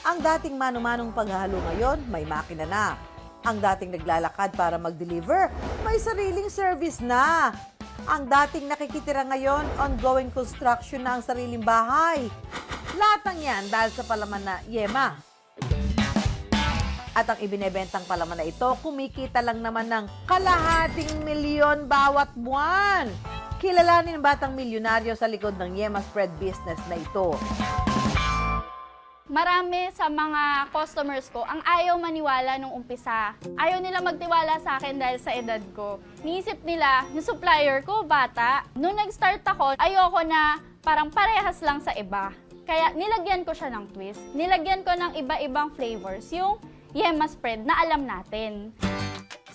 Ang dating mano-manong paghahalo ngayon, may makina na. Ang dating naglalakad para mag-deliver, may sariling service na. Ang dating nakikitira ngayon, ongoing construction na ang sariling bahay. Lahat ng yan dahil sa palaman na Yema. At ang ibinebentang palaman na ito, kumikita lang naman ng kalahating milyon bawat buwan. Kilalanin ng batang milyonaryo sa likod ng Yema Spread business na ito. Marami sa mga customers ko ang ayaw maniwala nung umpisa. Ayaw nila magtiwala sa akin dahil sa edad ko. Niisip nila, yung supplier ko, bata. Nung nag-start ako, ayoko na parang parehas lang sa iba. Kaya nilagyan ko siya ng twist. Nilagyan ko ng iba-ibang flavors, yung Yema Spread na alam natin.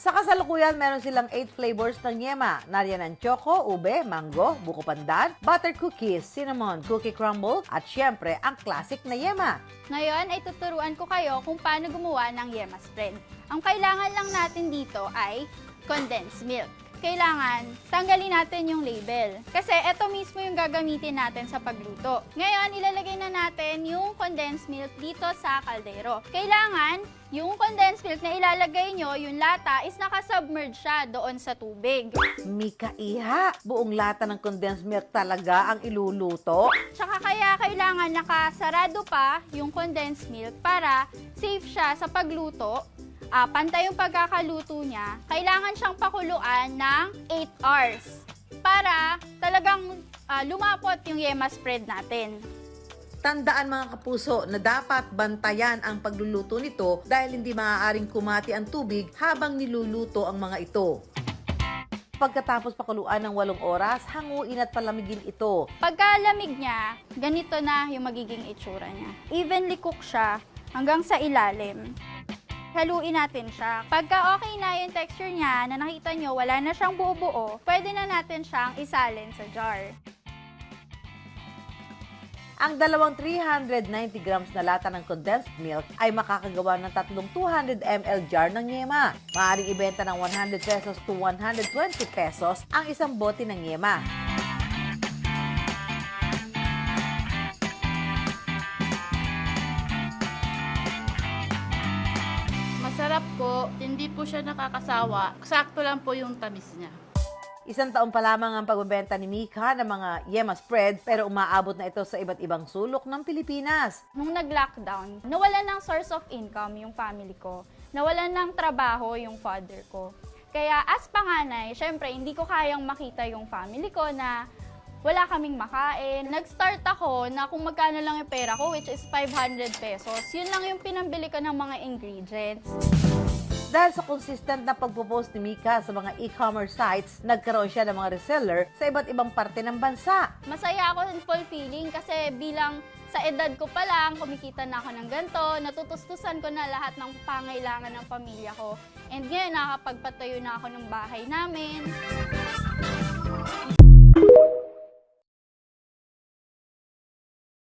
Sa kasalukuyan, meron silang 8 flavors ng Yema. Nariyan ang choco, ube, mango, buko pandan, butter cookies, cinnamon, cookie crumble, at syempre, ang classic na Yema. Ngayon ay tuturuan ko kayo kung paano gumawa ng Yema Spread. Ang kailangan lang natin dito ay condensed milk. Kailangan tanggalin natin yung label. Kasi ito mismo yung gagamitin natin sa pagluto. Ngayon, ilalagay na natin yung condensed milk dito sa kaldero. Kailangan yung condensed milk na ilalagay nyo, yung lata, is nakasubmerge siya doon sa tubig. Mika Iha, buong lata ng condensed milk talaga ang iluluto? Tsaka kaya kailangan nakasarado pa yung condensed milk para safe siya sa pagluto. Pantay yung pagkakaluto niya, kailangan siyang pakuluan ng 8 hours para talagang lumapot yung Yema Spread natin. Tandaan mga kapuso na dapat bantayan ang pagluluto nito dahil hindi maaaring kumati ang tubig habang niluluto ang mga ito. Pagkatapos pakuluan ng 8 oras, hanguin at palamigin ito. Pagkalamig niya, ganito na yung magiging itsura niya. Evenly cook siya hanggang sa ilalim. Haluin natin siya. Pagka okay na yung texture niya, na nakita nyo wala na siyang buo-buo, pwede na natin siyang isalin sa jar. Ang dalawang 390 grams na lata ng condensed milk ay makakagawa ng tatlong 200 ml jar ng Yema. Maaaring ibenta ng 100 pesos to 120 pesos ang isang bote ng Yema. Masarap po, hindi po siya nakakasawa. Sakto lang po yung tamis niya. 1 taon pa lamang ang pagbebenta ni Mika ng mga Yema Spread pero umaabot na ito sa iba't ibang sulok ng Pilipinas. Nung nag-lockdown, nawalan ng source of income yung family ko. Nawalan ng trabaho yung father ko. Kaya as panganay, syempre hindi ko kayang makita yung family ko na wala kaming makain. Nag-start ako na kung magkano lang yung pera ko, which is 500 pesos. Yun lang yung pinambili ko ng mga ingredients. Dahil sa consistent na pagpo-post ni Mika sa mga e-commerce sites, nagkaroon siya ng mga reseller sa iba't ibang parte ng bansa. Masaya ako and fulfilling kasi bilang sa edad ko pa lang, kumikita na ako ng ganito, natutustusan ko na lahat ng pangailangan ng pamilya ko. And ngayon, nakakapagpatayo na ako ng bahay namin.